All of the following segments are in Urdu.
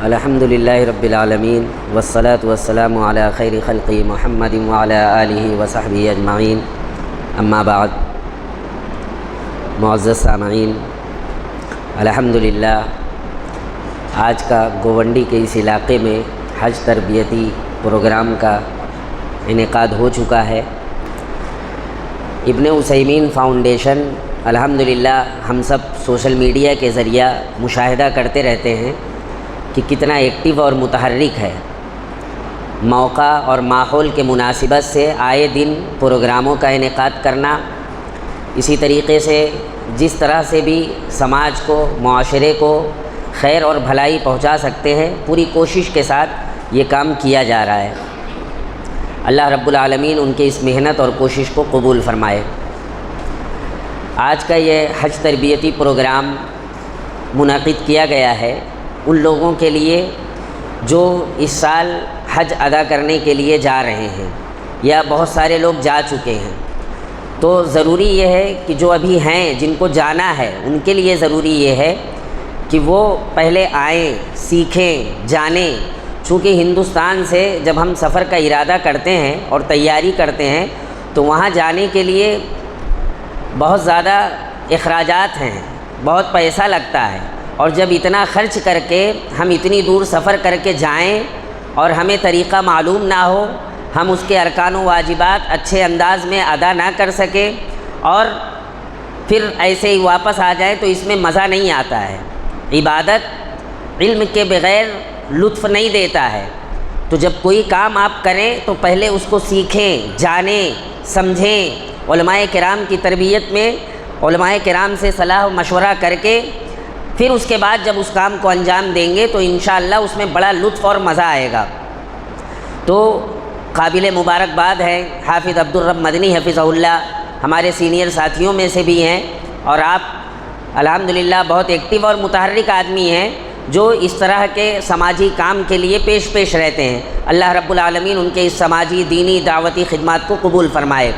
الحمدللہ رب العالمین والصلاة والسلام علی خیر خلق محمد وعلی آلہ وصحبہ اجمعین، اما بعد۔ معزز سامعین، الحمدللہ آج کا گوونڈی کے اس علاقے میں حج تربیتی پروگرام کا انعقاد ہو چکا ہے۔ ابن عثیمین فاؤنڈیشن الحمدللہ ہم سب سوشل میڈیا کے ذریعہ مشاہدہ کرتے رہتے ہیں کہ کتنا ایکٹیو اور متحرک ہے۔ موقع اور ماحول کے مناسبت سے آئے دن پروگراموں کا انعقاد کرنا، اسی طریقے سے جس طرح سے بھی سماج کو، معاشرے کو خیر اور بھلائی پہنچا سکتے ہیں، پوری کوشش کے ساتھ یہ کام کیا جا رہا ہے۔ اللہ رب العالمین ان کی اس محنت اور کوشش کو قبول فرمائے۔ آج کا یہ حج تربیتی پروگرام منعقد کیا گیا ہے ان لوگوں کے لیے جو اس سال حج ادا کرنے کے لیے جا رہے ہیں یا بہت سارے لوگ جا چکے ہیں۔ تو ضروری یہ ہے کہ جو ابھی ہیں، جن کو جانا ہے، ان کے لیے ضروری یہ ہے کہ وہ پہلے آئیں، سیکھیں، جانیں۔ چونکہ ہندوستان سے جب ہم سفر کا ارادہ کرتے ہیں اور تیاری کرتے ہیں تو وہاں جانے کے لیے بہت زیادہ اخراجات ہیں، بہت پیسہ لگتا ہے، اور جب اتنا خرچ کر کے ہم اتنی دور سفر کر کے جائیں اور ہمیں طریقہ معلوم نہ ہو، ہم اس کے ارکان و واجبات اچھے انداز میں ادا نہ کر سکیں اور پھر ایسے ہی واپس آ جائیں تو اس میں مزہ نہیں آتا ہے۔ عبادت علم کے بغیر لطف نہیں دیتا ہے۔ تو جب کوئی کام آپ کریں تو پہلے اس کو سیکھیں، جانیں، سمجھیں۔ علماء کرام کی تربیت میں علماء کرام سے صلاح و مشورہ کر کے پھر اس کے بعد جب اس کام کو انجام دیں گے تو انشاءاللہ اس میں بڑا لطف اور مزہ آئے گا۔ تو قابل مبارکباد ہے حافظ عبدالرب مدنی حفظہ اللہ، ہمارے سینئر ساتھیوں میں سے بھی ہیں، اور آپ الحمدللہ بہت ایکٹیو اور متحرک آدمی ہیں جو اس طرح کے سماجی کام کے لیے پیش رہتے ہیں۔ اللہ رب العالمین ان کے اس سماجی، دینی، دعوتی خدمات کو قبول فرمائے۔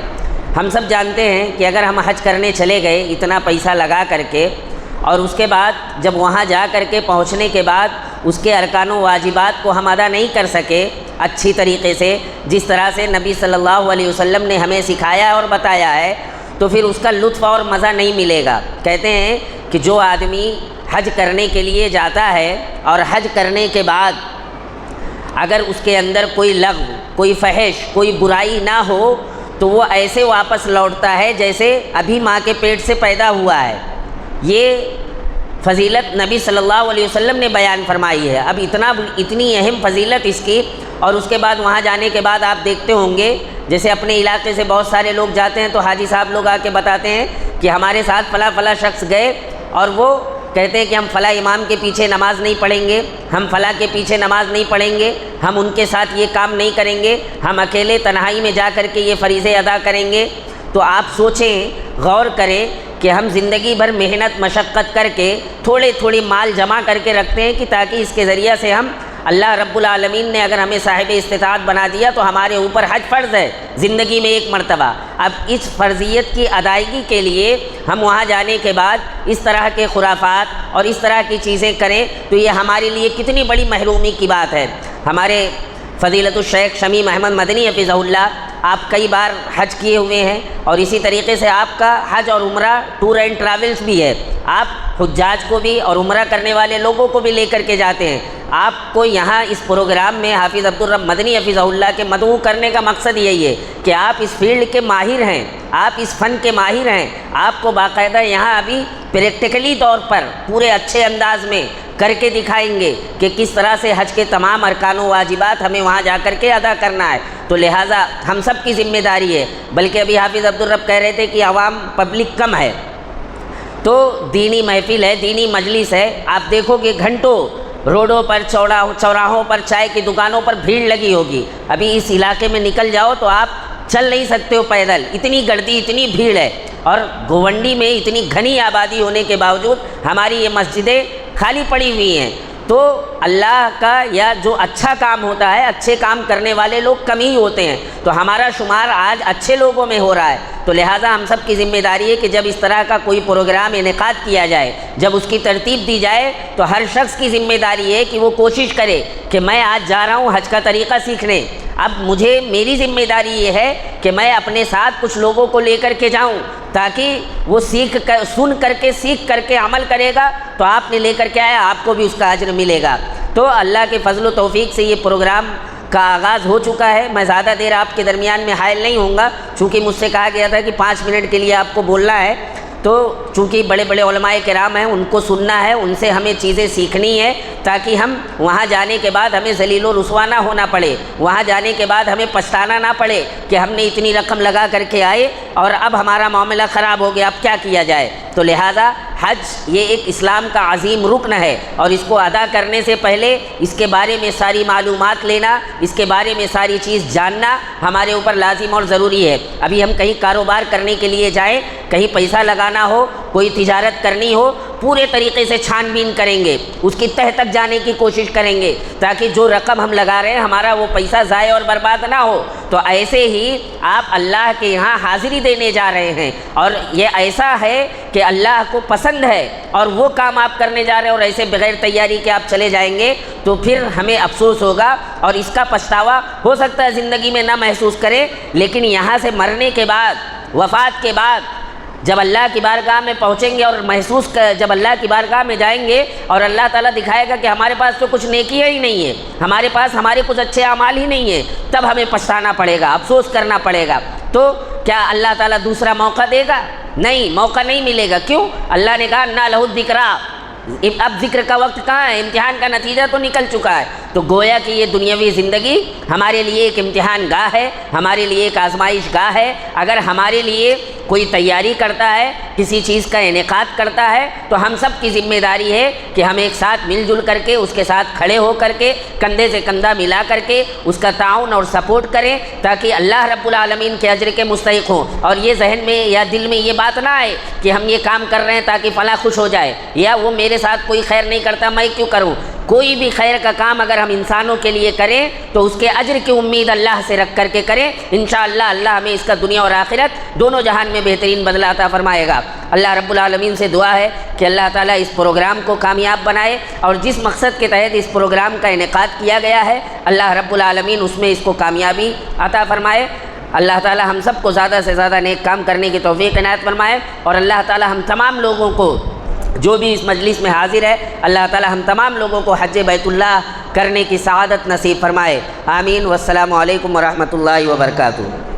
ہم سب جانتے ہیں کہ اگر ہم حج کرنے چلے گئے اتنا پیسہ لگا کر کے، اور اس کے بعد جب وہاں جا کر کے پہنچنے کے بعد اس کے ارکان و واجبات کو ہم ادا نہیں کر سکے اچھی طریقے سے، جس طرح سے نبی صلی اللہ علیہ وسلم نے ہمیں سکھایا اور بتایا ہے، تو پھر اس کا لطف اور مزہ نہیں ملے گا۔ کہتے ہیں کہ جو آدمی حج کرنے کے لیے جاتا ہے اور حج کرنے کے بعد اگر اس کے اندر کوئی لغو، کوئی فحش، کوئی برائی نہ ہو تو وہ ایسے واپس لوٹتا ہے جیسے ابھی ماں کے پیٹ سے پیدا ہوا ہے۔ یہ فضیلت نبی صلی اللہ علیہ وسلم نے بیان فرمائی ہے۔ اب اتنی اہم فضیلت اس کی، اور اس کے بعد وہاں جانے کے بعد آپ دیکھتے ہوں گے جیسے اپنے علاقے سے بہت سارے لوگ جاتے ہیں تو حاجی صاحب لوگ آ کے بتاتے ہیں کہ ہمارے ساتھ فلاں شخص گئے اور وہ کہتے ہیں کہ ہم فلاں امام کے پیچھے نماز نہیں پڑھیں گے، ہم فلاں کے پیچھے نماز نہیں پڑھیں گے، ہم ان کے ساتھ یہ کام نہیں کریں گے، ہم اکیلے تنہائی میں جا کر کے یہ فریضے ادا کریں گے۔ تو آپ سوچیں، غور کریں کہ ہم زندگی بھر محنت مشقت کر کے تھوڑے مال جمع کر کے رکھتے ہیں کہ تاکہ اس کے ذریعہ سے ہم، اللہ رب العالمین نے اگر ہمیں صاحب استطاعت بنا دیا تو ہمارے اوپر حج فرض ہے زندگی میں ایک مرتبہ۔ اب اس فرضیت کی ادائیگی کے لیے ہم وہاں جانے کے بعد اس طرح کے خرافات اور اس طرح کی چیزیں کریں تو یہ ہمارے لیے کتنی بڑی محرومی کی بات ہے۔ ہمارے فضیلت الشیخ شمیم احمد مدنی حفظہ اللہ، آپ کئی بار حج کیے ہوئے ہیں، اور اسی طریقے سے آپ کا حج اور عمرہ ٹور اینڈ ٹریولز بھی ہے۔ آپ حجاج کو بھی اور عمرہ کرنے والے لوگوں کو بھی لے کر کے جاتے ہیں۔ آپ کو یہاں اس پروگرام میں حافظ عبدالرب مدنی حفظہ اللہ کے مدعو کرنے کا مقصد یہی ہے کہ آپ اس فیلڈ کے ماہر ہیں، آپ اس فن کے ماہر ہیں، آپ کو باقاعدہ یہاں ابھی پریکٹیکلی طور پر پورے اچھے انداز میں کر کے دکھائیں گے کہ کس طرح سے حج کے تمام ارکان و واجبات ہمیں وہاں جا کر کے ادا کرنا ہے۔ تو لہٰذا ہم سب کی ذمہ داری ہے، بلکہ ابھی حافظ عبدالرب کہہ رہے تھے کہ عوام پبلک کم ہے، تو دینی محفل ہے، دینی مجلس ہے، آپ دیکھو کہ گھنٹوں روڈوں پر، چوراہوں پر، چائے کی دکانوں پر بھیڑ لگی ہوگی۔ ابھی اس علاقے میں نکل جاؤ تو آپ چل نہیں سکتے ہو پیدل، اتنی گردی، اتنی بھیڑ ہے، اور گوونڈی میں اتنی گھنی آبادی ہونے کے باوجود ہماری یہ مسجدیں خالی پڑی ہوئی ہیں۔ تو اللہ کا یا جو اچھا کام ہوتا ہے، اچھے کام کرنے والے لوگ کم ہی ہوتے ہیں، تو ہمارا شمار آج اچھے لوگوں میں ہو رہا ہے۔ تو لہٰذا ہم سب کی ذمہ داری ہے کہ جب اس طرح کا کوئی پروگرام انعقاد کیا جائے، جب اس کی ترتیب دی جائے، تو ہر شخص کی ذمہ داری ہے کہ وہ کوشش کرے کہ میں آج جا رہا ہوں حج کا طریقہ سیکھنے، اب میری ذمہ داری یہ ہے کہ میں اپنے ساتھ کچھ لوگوں کو لے کر کے جاؤں، تاکہ وہ سن کر کے سیکھ کر کے عمل کرے گا، تو آپ نے لے کر کے آیا، آپ کو بھی اس کا اجر ملے گا۔ تو اللہ کے فضل و توفیق سے یہ پروگرام کا آغاز ہو چکا ہے۔ میں زیادہ دیر آپ کے درمیان میں حائل نہیں ہوں گا، چونکہ مجھ سے کہا گیا تھا کہ 5 منٹ کے لیے آپ کو بولنا ہے، تو چونکہ بڑے بڑے علماء کرام ہیں، ان کو سننا ہے، ان سے ہمیں چیزیں سیکھنی ہے، تاکہ ہم وہاں جانے کے بعد ہمیں ذلیل و رسوا نہ ہونا پڑے، وہاں جانے کے بعد ہمیں پچھتانا نہ پڑے کہ ہم نے اتنی رقم لگا کر کے آئے اور اب ہمارا معاملہ خراب ہو گیا، اب کیا کیا جائے۔ تو لہٰذا حج یہ ایک اسلام کا عظیم رکن ہے، اور اس کو ادا کرنے سے پہلے اس کے بارے میں ساری معلومات لینا، اس کے بارے میں ساری چیز جاننا ہمارے اوپر لازم اور ضروری ہے۔ ابھی ہم کہیں کاروبار کرنے کے لیے جائیں، کہیں پیسہ لگانا ہو، کوئی تجارت کرنی ہو، پورے طریقے سے چھان بین کریں گے، اس کی تہ تک جانے کی کوشش کریں گے، تاکہ جو رقم ہم لگا رہے ہیں ہمارا وہ پیسہ ضائع اور برباد نہ ہو۔ تو ایسے ہی آپ اللہ کے یہاں حاضری دینے جا رہے ہیں، اور یہ ایسا ہے کہ اللہ کو پسند ہے، اور وہ کام آپ کرنے جا رہے ہیں، اور ایسے بغیر تیاری کے آپ چلے جائیں گے تو پھر ہمیں افسوس ہوگا، اور اس کا پچھتاوا ہو سکتا ہے زندگی میں نہ محسوس کریں، لیکن یہاں سے مرنے کے بعد، وفات کے بعد، جب اللہ کی بارگاہ میں پہنچیں گے اور جب اللہ کی بارگاہ میں جائیں گے اور اللہ تعالیٰ دکھائے گا کہ ہمارے پاس تو کچھ نیکیاں ہی نہیں ہیں، ہمارے پاس ہمارے کچھ اچھے اعمال ہی نہیں ہیں، تب ہمیں پچھتانا پڑے گا، افسوس کرنا پڑے گا۔ تو کیا اللہ تعالیٰ دوسرا موقع دے گا؟ نہیں، موقع نہیں ملے گا۔ کیوں؟ اللہ نے کہا انا لہ الذکریٰ، اب ذکر کا وقت کہاں ہے؟ امتحان کا نتیجہ تو نکل چکا ہے۔ تو گویا کہ یہ دنیاوی زندگی ہمارے لیے ایک امتحان گاہ ہے، ہمارے لیے ایک آزمائش گاہ ہے۔ اگر ہمارے لیے کوئی تیاری کرتا ہے، کسی چیز کا انعقاد کرتا ہے، تو ہم سب کی ذمہ داری ہے کہ ہم ایک ساتھ مل جل کر کے اس کے ساتھ کھڑے ہو کر کے، کندھے سے کندھا ملا کر کے اس کا تعاون اور سپورٹ کریں، تاکہ اللہ رب العالمین کے اجر کے مستحق ہوں۔ اور یہ ذہن میں یا دل میں یہ بات نہ آئے کہ ہم یہ کام کر رہے ہیں تاکہ فلاں خوش ہو جائے، یا وہ میرے ساتھ کوئی خیر نہیں کرتا، میں کیوں کروں۔ کوئی بھی خیر کا کام اگر ہم انسانوں کے لیے کریں تو اس کے اجر کی امید اللہ سے رکھ کر کے کریں، انشاءاللہ اللہ ہمیں اس کا دنیا اور آخرت دونوں جہان میں بہترین بدلہ عطا فرمائے گا۔ اللہ رب العالمین سے دعا ہے کہ اللہ تعالیٰ اس پروگرام کو کامیاب بنائے، اور جس مقصد کے تحت اس پروگرام کا انعقاد کیا گیا ہے اللہ رب العالمین اس میں اس کو کامیابی عطا فرمائے۔ اللہ تعالیٰ ہم سب کو زیادہ سے زیادہ نیک کام کرنے کی توفیق عنایت فرمائے، اور اللہ تعالیٰ ہم تمام لوگوں کو جو بھی اس مجلس میں حاضر ہے، اللہ تعالیٰ ہم تمام لوگوں کو حج بیت اللہ کرنے کی سعادت نصیب فرمائے۔ آمین، والسلام علیکم ورحمۃ اللہ وبرکاتہ۔